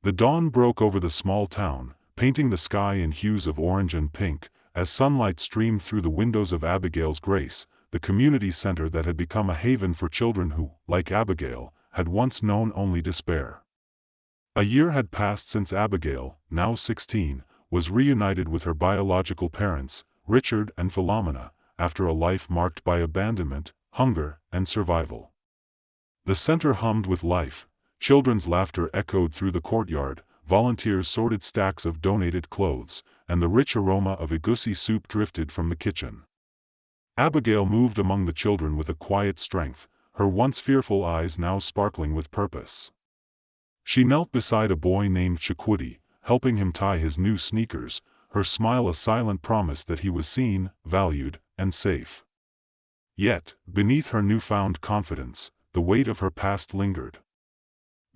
The dawn broke over the small town, painting the sky in hues of orange and pink, as sunlight streamed through the windows of Abigail's Grace, the community center that had become a haven for children who, like Abigail, had once known only despair. A year had passed since Abigail, now 16, was reunited with her biological parents, Richard and Philomena, after a life marked by abandonment, hunger, and survival. The center hummed with life. Children's laughter echoed through the courtyard, volunteers sorted stacks of donated clothes, and the rich aroma of egusi soup drifted from the kitchen. Abigail moved among the children with a quiet strength, her once fearful eyes now sparkling with purpose. She knelt beside a boy named Chikwudi, helping him tie his new sneakers, her smile a silent promise that he was seen, valued, and safe. Yet, beneath her newfound confidence, the weight of her past lingered.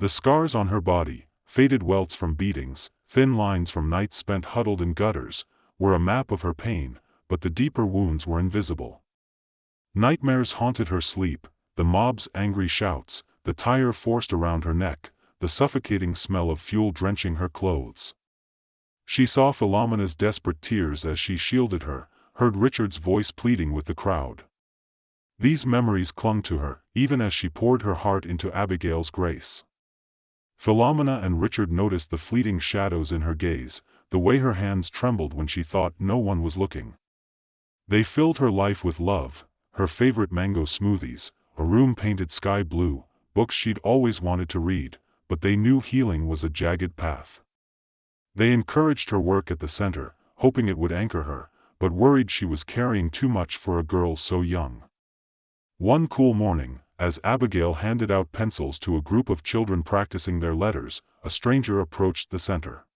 The scars on her body, faded welts from beatings, thin lines from nights spent huddled in gutters, were a map of her pain, but the deeper wounds were invisible. Nightmares haunted her sleep, the mob's angry shouts, the tire forced around her neck, the suffocating smell of fuel drenching her clothes. She saw Philomena's desperate tears as she shielded her, heard Richard's voice pleading with the crowd. These memories clung to her, even as she poured her heart into Abigail's Grace. Philomena and Richard noticed the fleeting shadows in her gaze, the way her hands trembled when she thought no one was looking. They filled her life with love, her favorite mango smoothies, a room painted sky blue, books she'd always wanted to read, but they knew healing was a jagged path. They encouraged her work at the center, hoping it would anchor her, but worried she was carrying too much for a girl so young. One cool morning, as Abigail handed out pencils to a group of children practicing their letters, a stranger approached the center.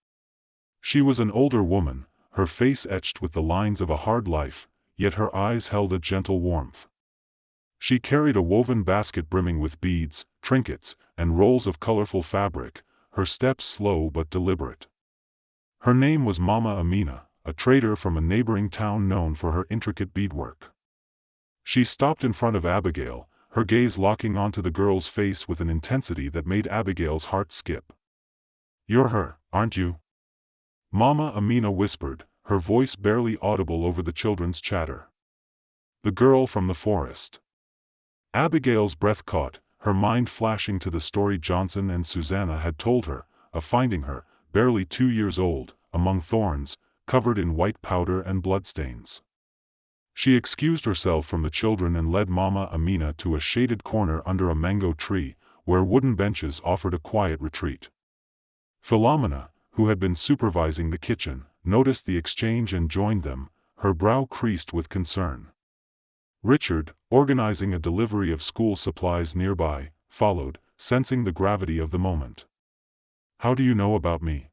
She was an older woman, her face etched with the lines of a hard life, yet her eyes held a gentle warmth. She carried a woven basket brimming with beads, trinkets, and rolls of colorful fabric, her steps slow but deliberate. Her name was Mama Amina, a trader from a neighboring town known for her intricate beadwork. She stopped in front of Abigail, her gaze locking onto the girl's face with an intensity that made Abigail's heart skip. "You're her, aren't you?" Mama Amina whispered, her voice barely audible over the children's chatter. "The girl from the forest." Abigail's breath caught, her mind flashing to the story Johnson and Susanna had told her, of finding her, barely 2 years old, among thorns, covered in white powder and bloodstains. She excused herself from the children and led Mama Amina to a shaded corner under a mango tree, where wooden benches offered a quiet retreat. Philomena, who had been supervising the kitchen, noticed the exchange and joined them, her brow creased with concern. Richard, organizing a delivery of school supplies nearby, followed, sensing the gravity of the moment. "How do you know about me?"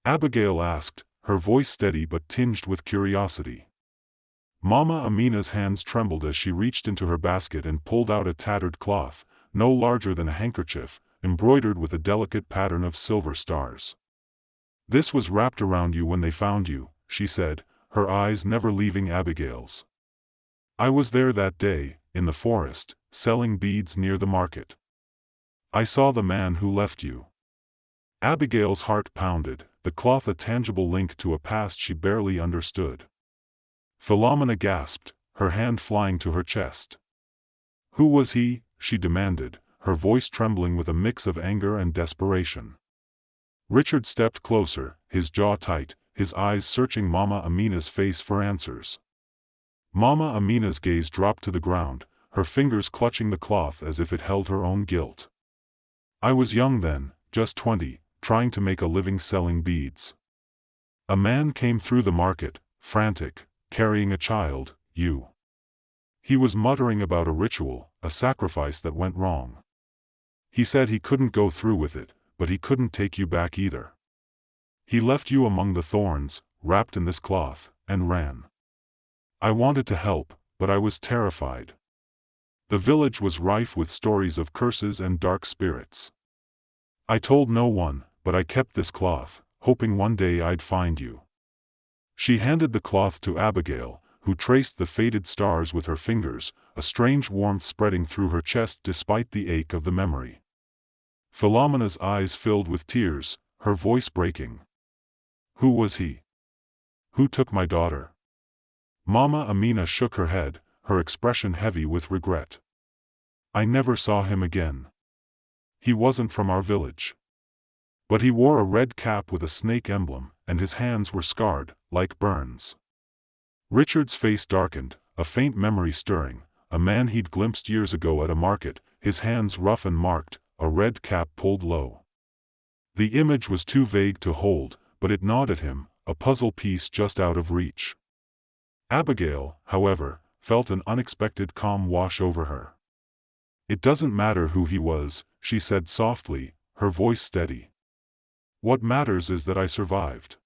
Abigail asked, her voice steady but tinged with curiosity. Mama Amina's hands trembled as she reached into her basket and pulled out a tattered cloth, no larger than a handkerchief, embroidered with a delicate pattern of silver stars. "This was wrapped around you when they found you," she said, her eyes never leaving Abigail's. "I was there that day, in the forest, selling beads near the market. I saw the man who left you." Abigail's heart pounded, the cloth a tangible link to a past she barely understood. Philomena gasped, her hand flying to her chest. "Who was he?" she demanded, her voice trembling with a mix of anger and desperation. Richard stepped closer, his jaw tight, his eyes searching Mama Amina's face for answers. Mama Amina's gaze dropped to the ground, her fingers clutching the cloth as if it held her own guilt. "I was young then, just 20, trying to make a living selling beads. A man came through the market, frantic, carrying a child, you. He was muttering about a ritual, a sacrifice that went wrong. He said he couldn't go through with it, but he couldn't take you back either. He left you among the thorns, wrapped in this cloth, and ran. I wanted to help, but I was terrified. The village was rife with stories of curses and dark spirits. I told no one, but I kept this cloth, hoping one day I'd find you." She handed the cloth to Abigail, who traced the faded stars with her fingers, a strange warmth spreading through her chest despite the ache of the memory. Philomena's eyes filled with tears, her voice breaking. Who was he? Who took my daughter? Mama Amina shook her head, her expression heavy with regret. I never saw him again. He wasn't from our village. But he wore a red cap with a snake emblem, and his hands were scarred, like burns. Richard's face darkened, a faint memory stirring, a man he'd glimpsed years ago at a market, his hands rough and marked, a red cap pulled low. The image was too vague to hold, but it gnawed at him, a puzzle piece just out of reach. Abigail, however, felt an unexpected calm wash over her. It doesn't matter who he was, she said softly, her voice steady. What matters is that I survived.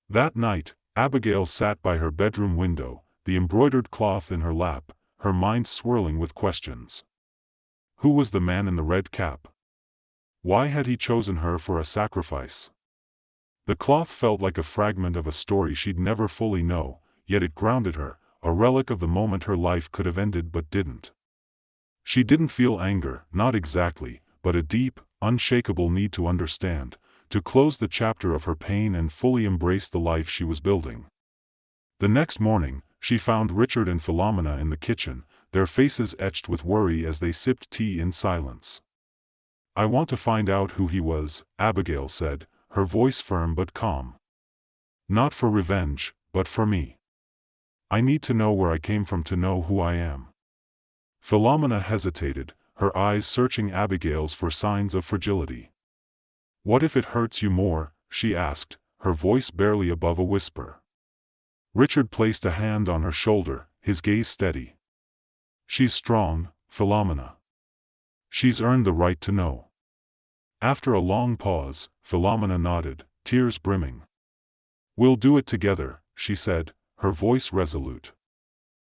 That night, Abigail sat by her bedroom window, the embroidered cloth in her lap, her mind swirling with questions. Who was the man in the red cap? Why had he chosen her for a sacrifice? The cloth felt like a fragment of a story she'd never fully know, yet it grounded her, a relic of the moment her life could have ended but didn't. She didn't feel anger, not exactly, but a deep, unshakable need to understand, to close the chapter of her pain and fully embrace the life she was building. The next morning, she found Richard and Philomena in the kitchen, their faces etched with worry as they sipped tea in silence. I want to find out who he was, Abigail said, her voice firm but calm. Not for revenge, but for me. I need to know where I came from to know who I am. Philomena hesitated, her eyes searching Abigail's for signs of fragility. What if it hurts you more? She asked, her voice barely above a whisper. Richard placed a hand on her shoulder, his gaze steady. She's strong, Philomena. She's earned the right to know. After a long pause, Philomena nodded, tears brimming. We'll do it together, she said, her voice resolute.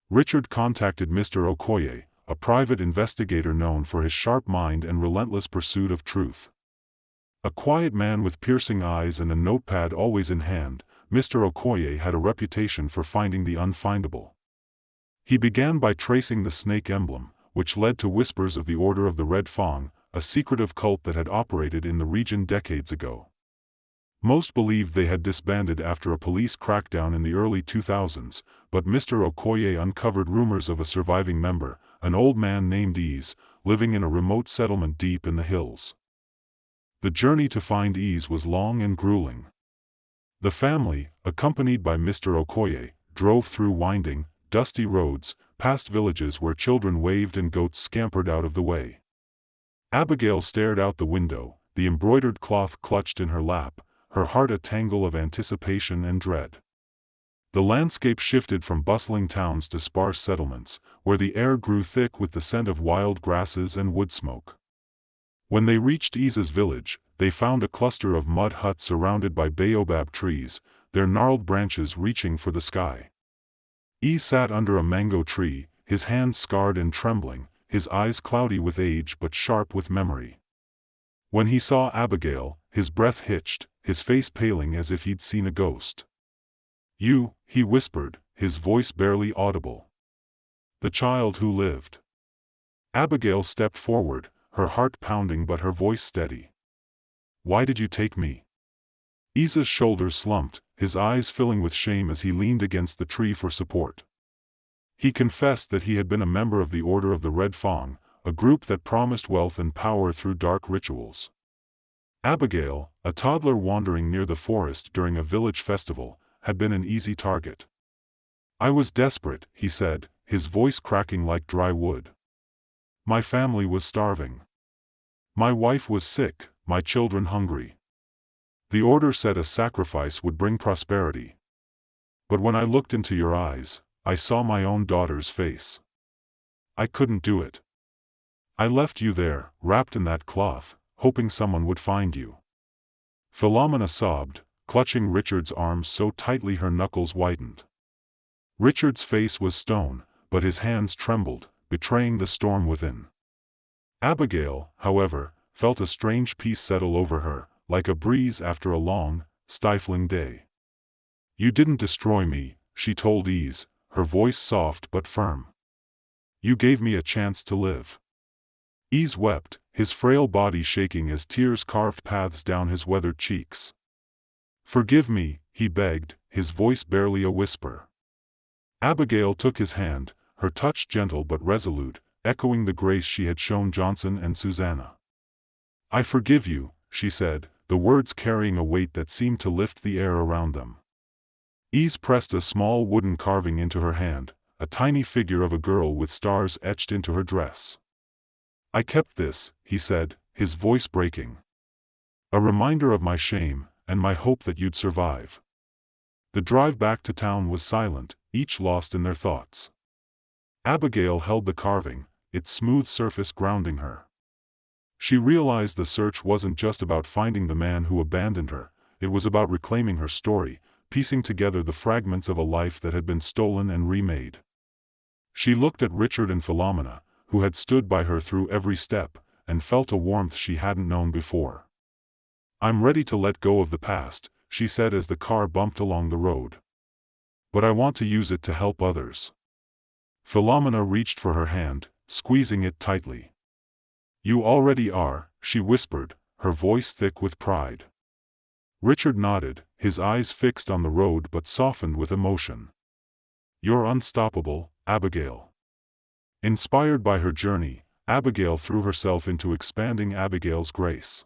Richard contacted Mr. Okoye, a private investigator known for his sharp mind and relentless pursuit of truth. A quiet man with piercing eyes and a notepad always in hand, Mr. Okoye had a reputation for finding the unfindable. He began by tracing the snake emblem, which led to whispers of the Order of the Red Fawn, a secretive cult that had operated in the region decades ago. Most believed they had disbanded after a police crackdown in the early 2000s, but Mr. Okoye uncovered rumors of a surviving member, an old man named Ease, living in a remote settlement deep in the hills. The journey to find Ease was long and grueling. The family, accompanied by Mr. Okoye, drove through winding, dusty roads, past villages where children waved and goats scampered out of the way. Abigail stared out the window, the embroidered cloth clutched in her lap, her heart a tangle of anticipation and dread. The landscape shifted from bustling towns to sparse settlements, where the air grew thick with the scent of wild grasses and wood smoke. When they reached Ease's village, they found a cluster of mud huts surrounded by baobab trees, their gnarled branches reaching for the sky. Ease sat under a mango tree, his hands scarred and trembling, his eyes cloudy with age but sharp with memory. When he saw Abigail, his breath hitched, his face paling as if he'd seen a ghost. You, he whispered, his voice barely audible. The child who lived. Abigail stepped forward, her heart pounding but her voice steady. Why did you take me? Isa's shoulders slumped, his eyes filling with shame as he leaned against the tree for support. He confessed that he had been a member of the Order of the Red Fawn, a group that promised wealth and power through dark rituals. Abigail, a toddler wandering near the forest during a village festival, had been an easy target. I was desperate, he said, his voice cracking like dry wood. My family was starving. My wife was sick, my children hungry. The Order said a sacrifice would bring prosperity. But when I looked into your eyes, I saw my own daughter's face. I couldn't do it. I left you there, wrapped in that cloth, hoping someone would find you. Philomena sobbed, clutching Richard's arms so tightly her knuckles whitened. Richard's face was stone, but his hands trembled, betraying the storm within. Abigail, however, felt a strange peace settle over her, like a breeze after a long, stifling day. You didn't destroy me, she told Ease, her voice soft but firm. You gave me a chance to live. Ease wept, his frail body shaking as tears carved paths down his weathered cheeks. "Forgive me," he begged, his voice barely a whisper. Abigail took his hand, her touch gentle but resolute, echoing the grace she had shown Johnson and Susanna. "I forgive you," she said, the words carrying a weight that seemed to lift the air around them. Ease pressed a small wooden carving into her hand, a tiny figure of a girl with stars etched into her dress. "I kept this," he said, his voice breaking. "A reminder of my shame, and my hope that you'd survive." The drive back to town was silent, each lost in their thoughts. Abigail held the carving, its smooth surface grounding her. She realized the search wasn't just about finding the man who abandoned her, it was about reclaiming her story, piecing together the fragments of a life that had been stolen and remade. She looked at Richard and Philomena, who had stood by her through every step, and felt a warmth she hadn't known before. "I'm ready to let go of the past," she said as the car bumped along the road. "But I want to use it to help others." Philomena reached for her hand, squeezing it tightly. "You already are," she whispered, her voice thick with pride. Richard nodded, his eyes fixed on the road but softened with emotion. "You're unstoppable, Abigail." Inspired by her journey, Abigail threw herself into expanding Abigail's Grace.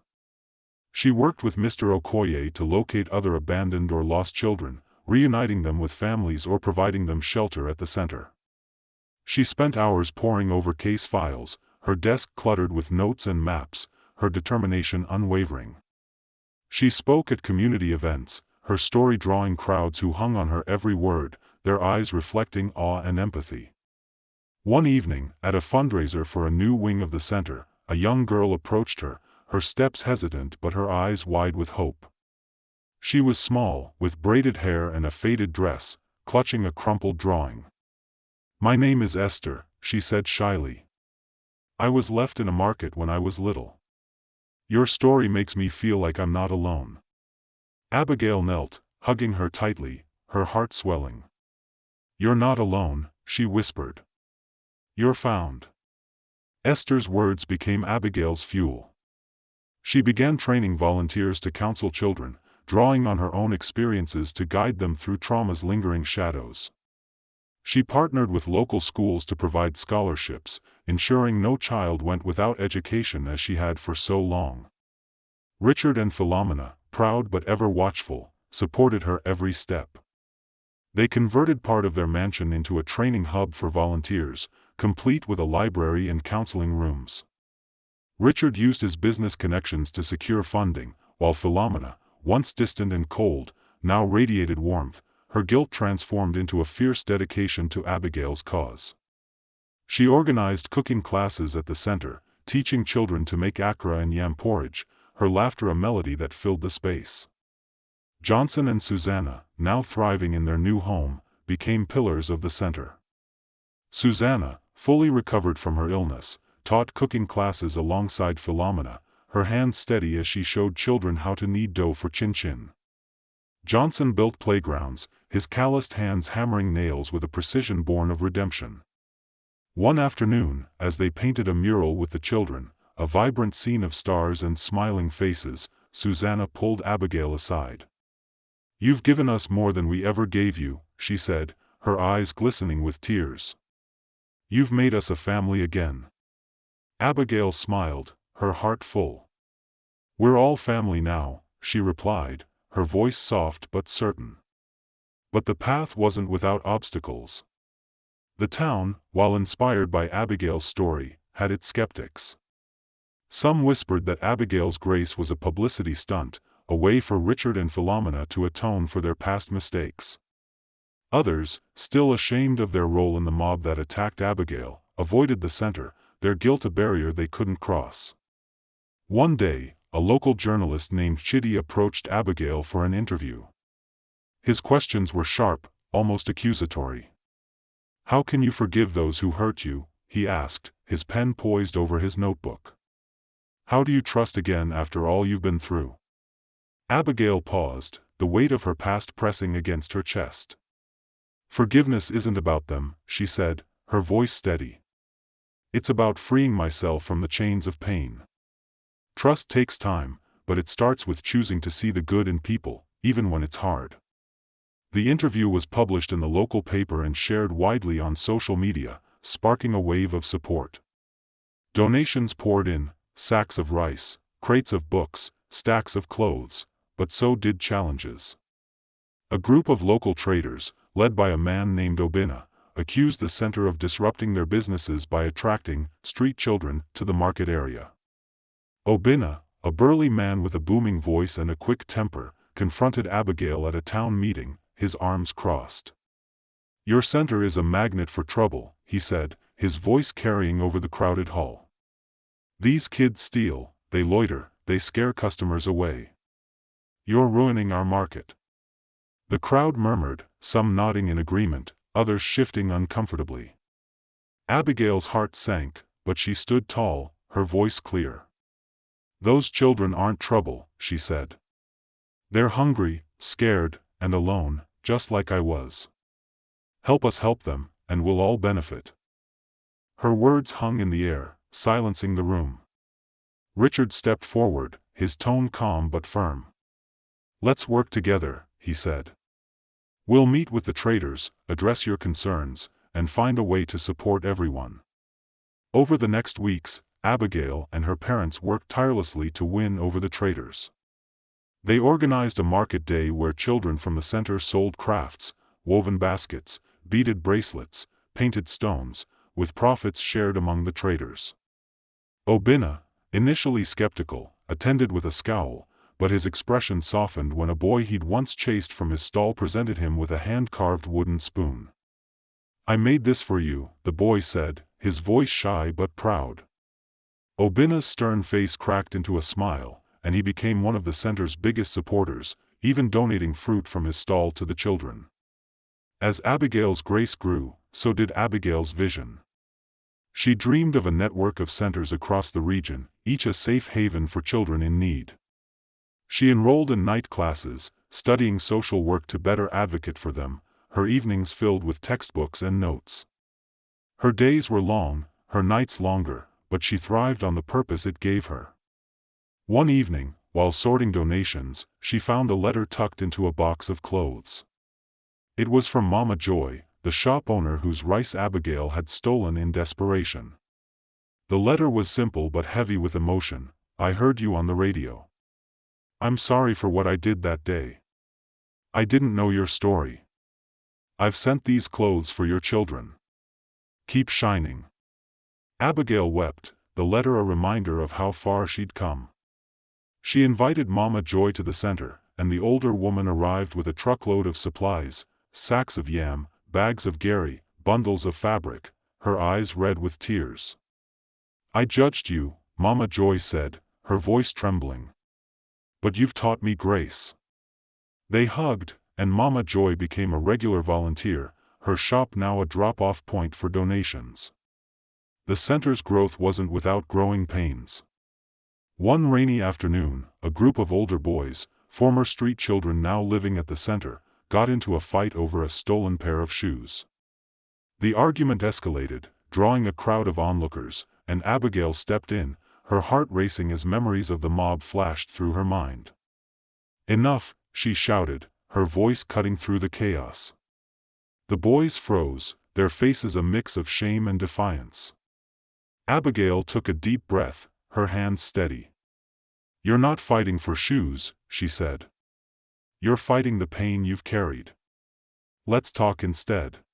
She worked with Mr. Okoye to locate other abandoned or lost children, reuniting them with families or providing them shelter at the center. She spent hours poring over case files, her desk cluttered with notes and maps, her determination unwavering. She spoke at community events, her story drawing crowds who hung on her every word, their eyes reflecting awe and empathy. One evening, at a fundraiser for a new wing of the center, a young girl approached her, her steps hesitant but her eyes wide with hope. She was small, with braided hair and a faded dress, clutching a crumpled drawing. "My name is Esther," she said shyly. "I was left in a market when I was little. Your story makes me feel like I'm not alone." Abigail knelt, hugging her tightly, her heart swelling. "You're not alone," she whispered. "You're found." Esther's words became Abigail's fuel. She began training volunteers to counsel children, drawing on her own experiences to guide them through trauma's lingering shadows. She partnered with local schools to provide scholarships, ensuring no child went without education as she had for so long. Richard and Philomena, proud but ever watchful, supported her every step. They converted part of their mansion into a training hub for volunteers, complete with a library and counseling rooms. Richard used his business connections to secure funding, while Philomena, once distant and cold, now radiated warmth, her guilt transformed into a fierce dedication to Abigail's cause. She organized cooking classes at the center, teaching children to make akra and yam porridge, her laughter a melody that filled the space. Johnson and Susanna, now thriving in their new home, became pillars of the center. Susanna, fully recovered from her illness, taught cooking classes alongside Philomena, her hands steady as she showed children how to knead dough for chin-chin. Johnson built playgrounds, his calloused hands hammering nails with a precision born of redemption. One afternoon, as they painted a mural with the children, a vibrant scene of stars and smiling faces, Susanna pulled Abigail aside. "You've given us more than we ever gave you," she said, her eyes glistening with tears. "You've made us a family again." Abigail smiled, her heart full. "We're all family now," she replied, her voice soft but certain. But the path wasn't without obstacles. The town, while inspired by Abigail's story, had its skeptics. Some whispered that Abigail's Grace was a publicity stunt, a way for Richard and Philomena to atone for their past mistakes. Others, still ashamed of their role in the mob that attacked Abigail, avoided the center, their guilt a barrier they couldn't cross. One day, a local journalist named Chitty approached Abigail for an interview. His questions were sharp, almost accusatory. "How can you forgive those who hurt you?" he asked, his pen poised over his notebook. "How do you trust again after all you've been through?" Abigail paused, the weight of her past pressing against her chest. "Forgiveness isn't about them," she said, her voice steady. "It's about freeing myself from the chains of pain." Trust takes time, but it starts with choosing to see the good in people, even when it's hard. The interview was published in the local paper and shared widely on social media, sparking a wave of support. Donations poured in, sacks of rice, crates of books, stacks of clothes, but so did challenges. A group of local traders, led by a man named Obina, accused the center of disrupting their businesses by attracting street children to the market area. Obina, a burly man with a booming voice and a quick temper, confronted Abigail at a town meeting, his arms crossed. "Your center is a magnet for trouble," he said, his voice carrying over the crowded hall. "These kids steal, they loiter, they scare customers away. You're ruining our market." The crowd murmured, some nodding in agreement, others shifting uncomfortably. Abigail's heart sank, but she stood tall, her voice clear. "Those children aren't trouble," she said. "They're hungry, scared, and alone, just like I was. Help us help them, and we'll all benefit." Her words hung in the air, silencing the room. Richard stepped forward, his tone calm but firm. "Let's work together," he said. "We'll meet with the traders, address your concerns, and find a way to support everyone." Over the next weeks, Abigail and her parents worked tirelessly to win over the traders. They organized a market day where children from the center sold crafts, woven baskets, beaded bracelets, painted stones, with profits shared among the traders. Obina, initially skeptical, attended with a scowl, but his expression softened when a boy he'd once chased from his stall presented him with a hand-carved wooden spoon. "I made this for you," the boy said, his voice shy but proud. Obina's stern face cracked into a smile, and he became one of the center's biggest supporters, even donating fruit from his stall to the children. As Abigail's grace grew, so did Abigail's vision. She dreamed of a network of centers across the region, each a safe haven for children in need. She enrolled in night classes, studying social work to better advocate for them, her evenings filled with textbooks and notes. Her days were long, her nights longer, but she thrived on the purpose it gave her. One evening, while sorting donations, she found a letter tucked into a box of clothes. It was from Mama Joy, the shop owner whose rice Abigail had stolen in desperation. The letter was simple but heavy with emotion. "I heard you on the radio. I'm sorry for what I did that day. I didn't know your story. I've sent these clothes for your children. Keep shining." Abigail wept, the letter a reminder of how far she'd come. She invited Mama Joy to the center, and the older woman arrived with a truckload of supplies, sacks of yam, bags of gari, bundles of fabric, her eyes red with tears. "I judged you," Mama Joy said, her voice trembling. "But you've taught me grace." They hugged, and Mama Joy became a regular volunteer, her shop now a drop-off point for donations. The center's growth wasn't without growing pains. One rainy afternoon, a group of older boys, former street children now living at the center, got into a fight over a stolen pair of shoes. The argument escalated, drawing a crowd of onlookers, and Abigail stepped in, her heart racing as memories of the mob flashed through her mind. "Enough," she shouted, her voice cutting through the chaos. The boys froze, their faces a mix of shame and defiance. Abigail took a deep breath, her hands steady. "You're not fighting for shoes," she said. "You're fighting the pain you've carried. Let's talk instead."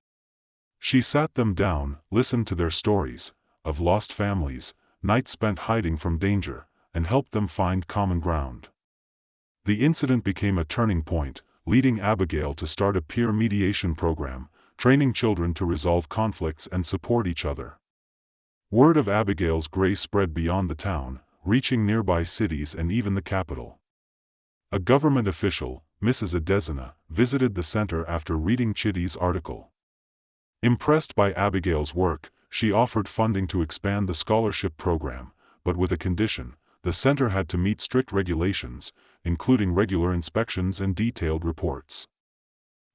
She sat them down, listened to their stories, of lost families, nights spent hiding from danger, and helped them find common ground. The incident became a turning point, leading Abigail to start a peer mediation program, training children to resolve conflicts and support each other. Word of Abigail's grace spread beyond the town, reaching nearby cities and even the capital. A government official, Mrs. Adesina, visited the center after reading Chitty's article. Impressed by Abigail's work, she offered funding to expand the scholarship program, but with a condition: the center had to meet strict regulations, including regular inspections and detailed reports.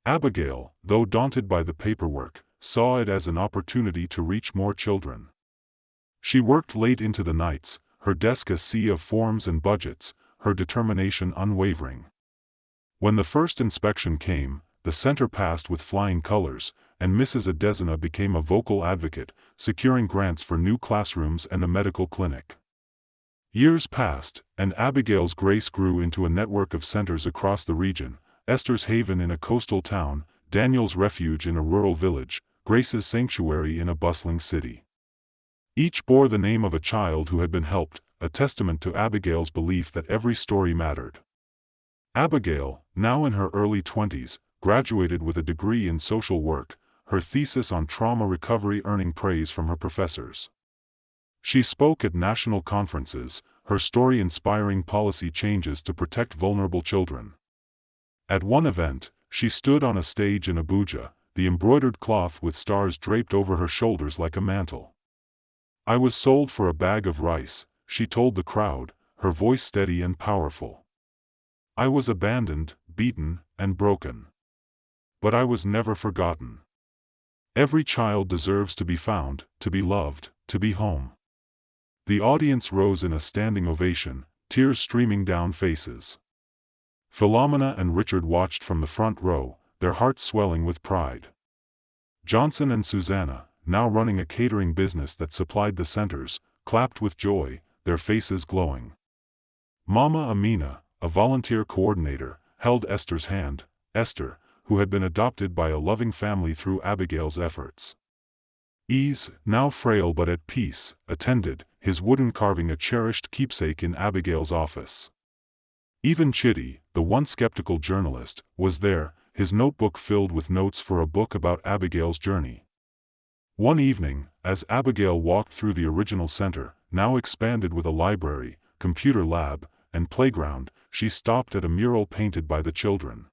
Abigail, though daunted by the paperwork, saw it as an opportunity to reach more children. She worked late into the nights, her desk a sea of forms and budgets, her determination unwavering. When the first inspection came, the center passed with flying colors, and Mrs. Adesina became a vocal advocate, securing grants for new classrooms and a medical clinic. Years passed, and Abigail's grace grew into a network of centers across the region: Esther's haven in a coastal town, Daniel's refuge in a rural village, Grace's sanctuary in a bustling city. Each bore the name of a child who had been helped, a testament to Abigail's belief that every story mattered. Abigail, now in her early 20s, graduated with a degree in social work, her thesis on trauma recovery earning praise from her professors. She spoke at national conferences, her story inspiring policy changes to protect vulnerable children. At one event, she stood on a stage in Abuja, the embroidered cloth with stars draped over her shoulders like a mantle. "I was sold for a bag of rice," she told the crowd, her voice steady and powerful. "I was abandoned, beaten, and broken. But I was never forgotten. Every child deserves to be found, to be loved, to be home." The audience rose in a standing ovation, tears streaming down faces. Philomena and Richard watched from the front row, their hearts swelling with pride. Johnson and Susanna, now running a catering business that supplied the centers, clapped with joy, their faces glowing. Mama Amina, a volunteer coordinator, held Esther's hand, Esther, who had been adopted by a loving family through Abigail's efforts. Ease, now frail but at peace, attended, his wooden carving a cherished keepsake in Abigail's office. Even Chitty, the once skeptical journalist, was there, his notebook filled with notes for a book about Abigail's journey. One evening, as Abigail walked through the original center, now expanded with a library, computer lab, and playground, she stopped at a mural painted by the children.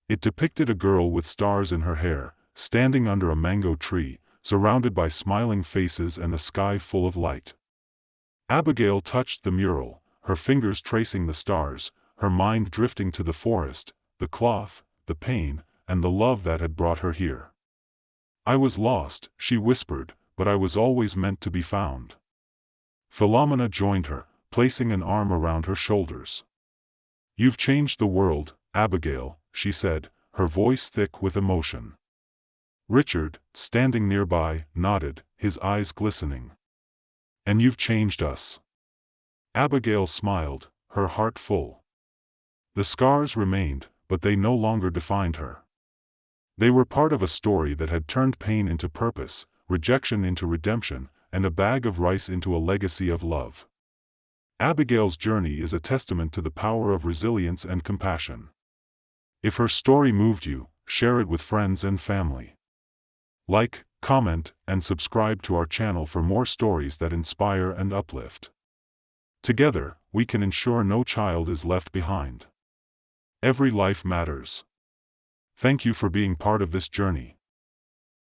It depicted a girl with stars in her hair, standing under a mango tree, surrounded by smiling faces and a sky full of light. Abigail touched the mural, her fingers tracing the stars, her mind drifting to the forest, the cloth, the pain, and the love that had brought her here. "I was lost," she whispered, "but I was always meant to be found." Philomena joined her, placing an arm around her shoulders. "You've changed the world, Abigail," she said, her voice thick with emotion. Richard, standing nearby, nodded, his eyes glistening. "And you've changed us." Abigail smiled, her heart full. The scars remained, but they no longer defined her. They were part of a story that had turned pain into purpose, rejection into redemption, and a bag of rice into a legacy of love. Abigail's journey is a testament to the power of resilience and compassion. If her story moved you, share it with friends and family. Like, comment, and subscribe to our channel for more stories that inspire and uplift. Together, we can ensure no child is left behind. Every life matters. Thank you for being part of this journey.